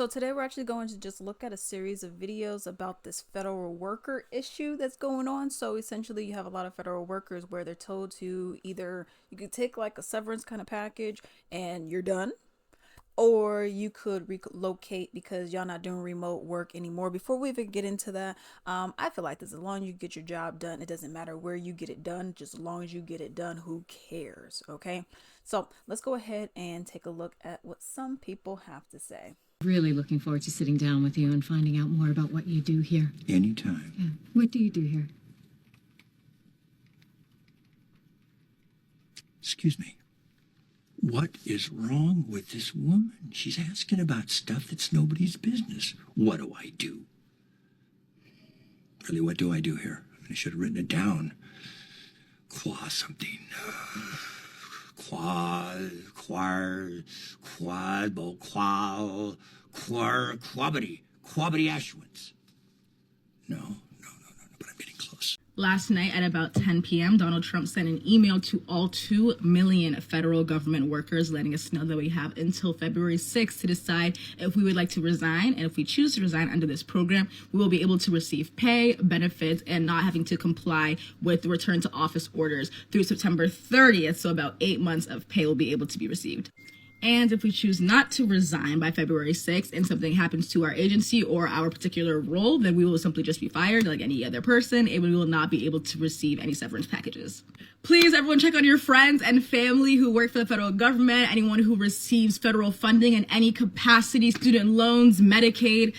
So today we're actually going to just look at a series of videos about this federal worker issue that's going on. So essentially you have a lot of federal workers where they're told to either you could take like a severance kind of package and you're done, or you could relocate because y'all not doing remote work anymore. Before we even get into that, I feel like this, as long as you get your job done, it doesn't matter where you get it done, just as long as you get it done, who cares? Okay, so let's go ahead and take a look at what some people have to say. Really looking forward to sitting down with you and finding out more about what you do here. Anytime. Yeah. What do you do here? Excuse me. What is wrong with this woman? She's asking about stuff that's nobody's business. What do I do? Really, what do I do here? I should have written it down. Qua something. Quabity Ashwins. No, but I'm getting close. Last night at about 10 p.m., Donald Trump sent an email to all 2 million federal government workers, letting us know that we have until February 6th to decide if we would like to resign. And if we choose to resign under this program, we will be able to receive pay, benefits, and not having to comply with the return to office orders through September 30th. So about 8 months of pay will be able to be received. And if we choose not to resign by February 6th and something happens to our agency or our particular role, then we will simply just be fired like any other person, and we will not be able to receive any severance packages. Please, everyone, check on your friends and family who work for the federal government, anyone who receives federal funding in any capacity, student loans, Medicaid.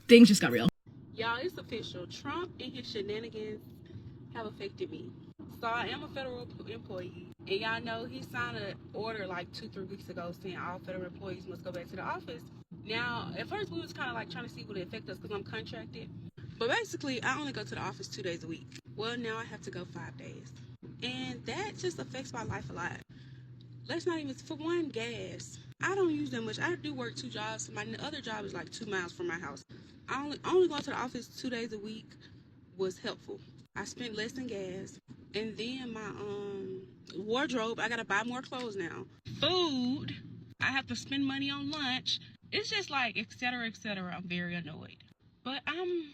Things just got real. Y'all, it's official. Trump and his shenanigans have affected me. So I am a federal employee, and y'all know he signed an order like 2-3 weeks ago saying all federal employees must go back to the office. Now, at first we was kind of like trying to see would it affect us because I'm contracted, but basically I only go to the office 2 days a week. Well, now I have to go 5 days, and that just affects my life a lot. Let's not even, for one, gas. I don't use that much. I do work 2 jobs. My other job is like 2 miles from my house. I only going to the office 2 days a week was helpful. I spent less in gas. And then my wardrobe, I gotta buy more clothes now. Food, I have to spend money on lunch. It's just like, etc., etc. I'm very annoyed. But I'm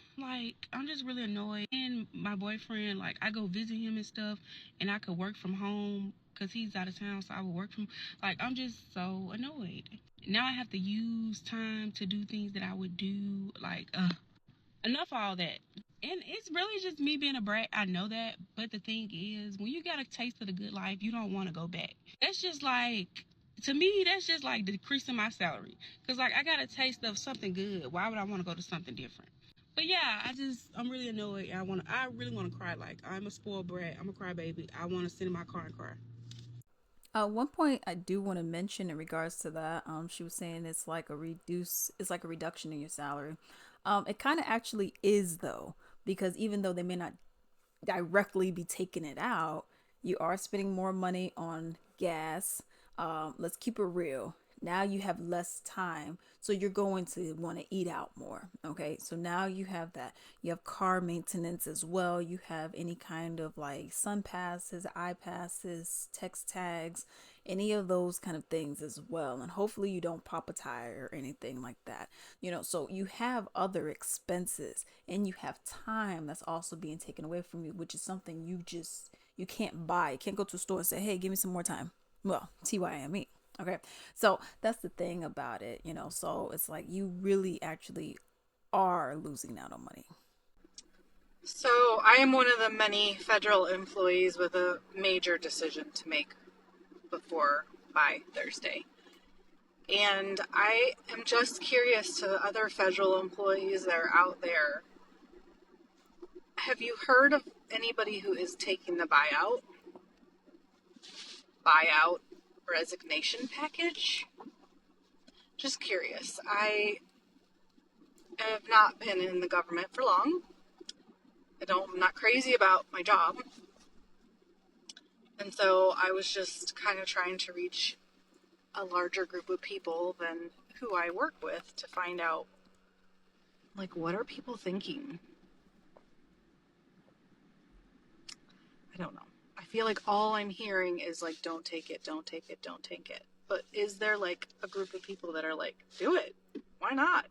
just really annoyed. And my boyfriend, like, I go visit him and stuff, and I could work from home because he's out of town, so I would work from, like, I'm just so annoyed. Now I have to use time to do things that I would do, like, enough of all that. And it's really just me being a brat. I know that. But the thing is, when you got a taste of the good life, you don't want to go back. That's just like, to me, that's just like decreasing my salary. Because, like, I got a taste of something good. Why would I want to go to something different? But yeah, I'm really annoyed. I really want to cry. Like, I'm a spoiled brat. I'm a crybaby. I want to sit in my car and cry. One point I do want to mention in regards to that, she was saying it's like a reduction in your salary. It kind of actually is though, because even though they may not directly be taking it out, you are spending more money on gas. Let's keep it real. Now you have less time, so you're going to want to eat out more. Okay, so now you have that. You have car maintenance as well. You have any kind of like sun passes, eye passes, text tags, any of those kind of things as well. And hopefully you don't pop a tire or anything like that. So you have other expenses and you have time that's also being taken away from you, which is something you can't buy. You can't go to a store and say, hey, give me some more time. Well, TYME. Okay, so that's the thing about it, so it's like you really actually are losing out on money. So I am one of the many federal employees with a major decision to make by Thursday. And I am just curious to other federal employees that are out there. Have you heard of anybody who is taking the buyout resignation package? Just curious. I have not been in the government for long. I'm not crazy about my job. And so I was just kind of trying to reach a larger group of people than who I work with to find out, like, what are people thinking? I don't know. I feel like all I'm hearing is like, don't take it, don't take it, don't take it. But is there like a group of people that are like, do it? Why not?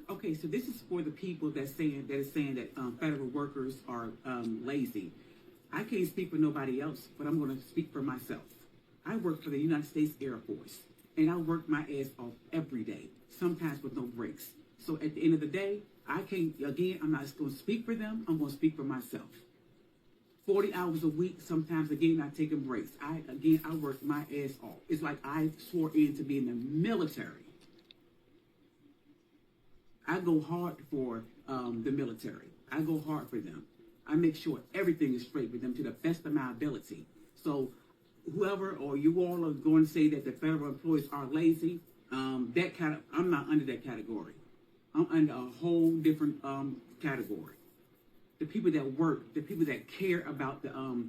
Okay, so this is for the people that is saying that federal workers are lazy. I can't speak for nobody else, but I'm going to speak for myself. I work for the United States Air Force, and I work my ass off every day, sometimes with no breaks. So at the end of the day, I can't. Again, I'm not going to speak for them. I'm going to speak for myself. 40 hours a week. Sometimes, again, I take breaks. I work my ass off. It's like I swore in to be in the military. I go hard for the military. I go hard for them. I make sure everything is straight with them to the best of my ability. So whoever or you all are going to say that the federal employees are lazy, I'm not under that category. I'm under a whole different category. The people that work, the people that care about the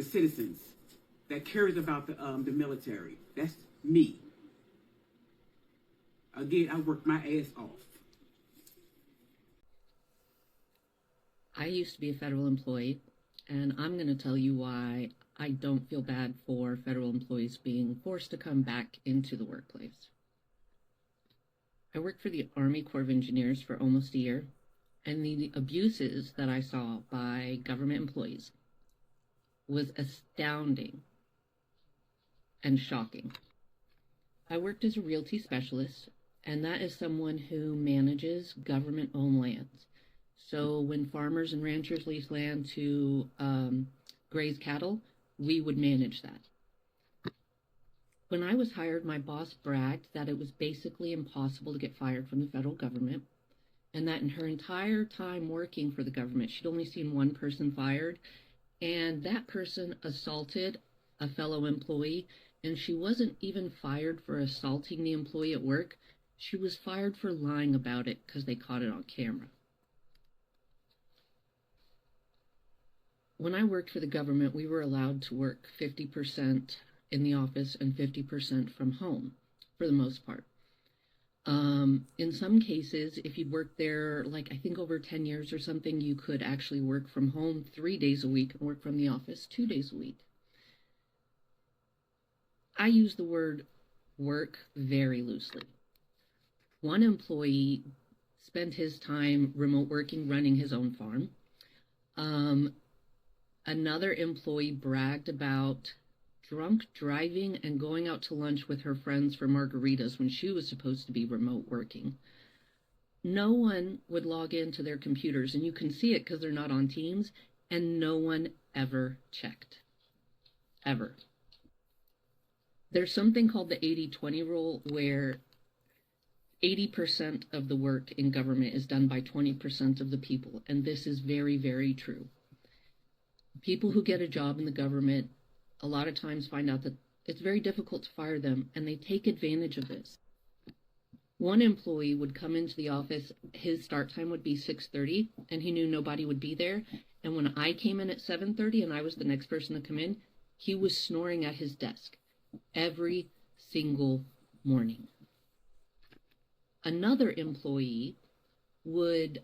citizens, that cares about the military. That's me. Again, I work my ass off. I used to be a federal employee, and I'm going to tell you why I don't feel bad for federal employees being forced to come back into the workplace. I worked for the Army Corps of Engineers for almost a year, and the abuses that I saw by government employees was astounding and shocking. I worked as a realty specialist, and that is someone who manages government-owned lands. So when farmers and ranchers lease land to graze cattle, we would manage that. When I was hired, my boss bragged that it was basically impossible to get fired from the federal government, and that in her entire time working for the government, she'd only seen one person fired, and that person assaulted a fellow employee, and she wasn't even fired for assaulting the employee at work. She was fired for lying about it because they caught it on camera. When I worked for the government, we were allowed to work 50% in the office and 50% from home, for the most part. In some cases, if you'd worked there, like I think over 10 years or something, you could actually work from home 3 days a week and work from the office 2 days a week. I use the word work very loosely. One employee spent his time remote working, running his own farm. Another employee bragged about drunk driving and going out to lunch with her friends for margaritas when she was supposed to be remote working. No one would log into their computers, and you can see it because they're not on Teams, and no one ever checked. Ever. There's something called the 80-20 rule where 80% of the work in government is done by 20% of the people, and this is very, very true. People who get a job in the government a lot of times find out that it's very difficult to fire them, and they take advantage of this. One employee would come into the office, his start time would be 6:30, and he knew nobody would be there. And when I came in at 7:30 and I was the next person to come in, he was snoring at his desk every single morning. Another employee would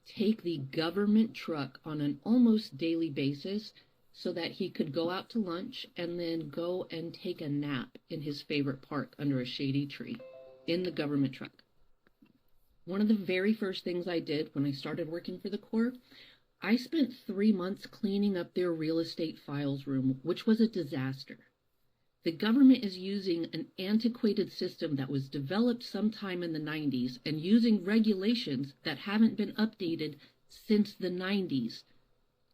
take the government truck on an almost daily basis so that he could go out to lunch and then go and take a nap in his favorite park under a shady tree in the government truck. One of the very first things I did when I started working for the Corps, I spent 3 months cleaning up their real estate files room, which was a disaster. The government is using an antiquated system that was developed sometime in the 90s and using regulations that haven't been updated since the 90s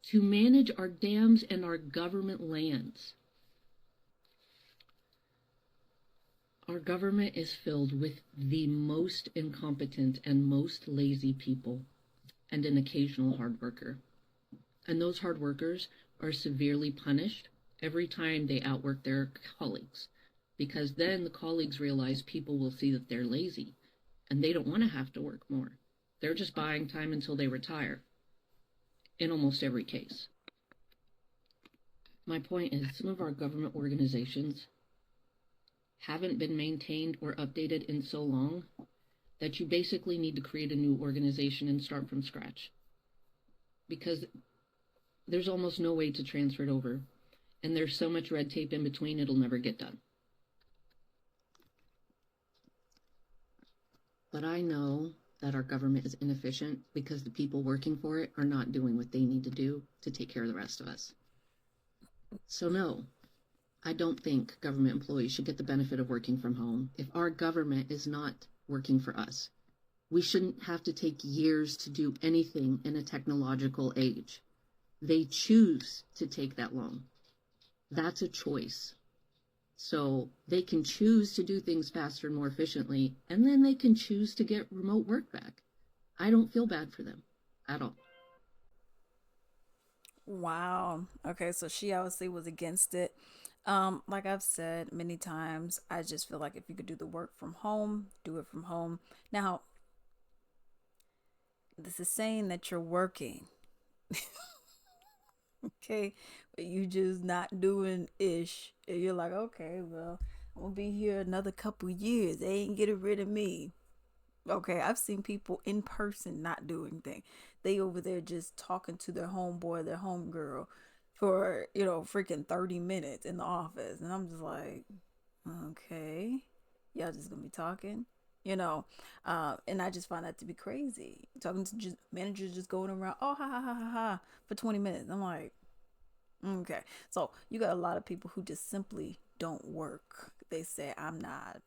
to manage our dams and our government lands. Our government is filled with the most incompetent and most lazy people and an occasional hard worker. And those hard workers are severely punished every time they outwork their colleagues, because then the colleagues realize people will see that they're lazy and they don't want to have to work more. They're just buying time until they retire in almost every case. My point is, some of our government organizations haven't been maintained or updated in so long that you basically need to create a new organization and start from scratch, because there's almost no way to transfer it over. And there's so much red tape in between, it'll never get done. But I know that our government is inefficient because the people working for it are not doing what they need to do to take care of the rest of us. So no, I don't think government employees should get the benefit of working from home. If our government is not working for us, we shouldn't have to take years to do anything in a technological age. They choose to take that long. That's a choice. So they can choose to do things faster and more efficiently, and then they can choose to get remote work back. I don't feel bad for them at all. Wow. Okay, so she obviously was against it. Like I've said many times, I just feel like if you could do the work from home, do it from home. Now, this is saying that you're working, okay, but you just not doing ish. And you're like, okay, well, I'm gonna be here another couple years. They ain't getting rid of me. Okay, I've seen people in person not doing thing. They over there just talking to their homeboy, their homegirl for, freaking 30 minutes in the office. And I'm just like, okay, y'all just gonna be talking, and I just find that to be crazy. Talking to just managers just going around, oh, ha, ha, ha, ha, ha, for 20 minutes. I'm like, okay. So you got a lot of people who just simply don't work. They say, I'm not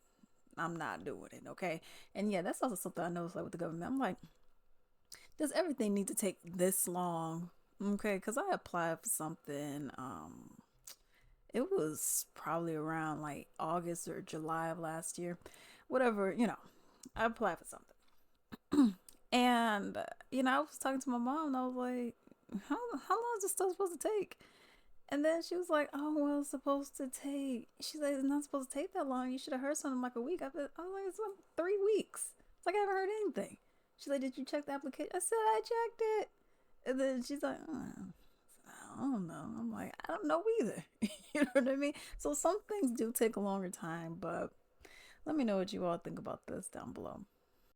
doing it, okay? And yeah, that's also something I noticed like with the government. I'm like, does everything need to take this long? Okay, because I applied for something. It was probably around like August or July of last year, whatever. I applied for something, and I was talking to my mom, and I was like, how long is this stuff supposed to take? And then she was like, "Oh, well, it's supposed to take." She's like, "It's not supposed to take that long. You should have heard something like a week." I was like, "It's like 3 weeks." It's like I haven't heard anything. She's like, "Did you check the application?" I said, "I checked it." And then she's like, "Oh, I don't know." I'm like, "I don't know either." You know what I mean? So some things do take a longer time, but let me know what you all think about this down below.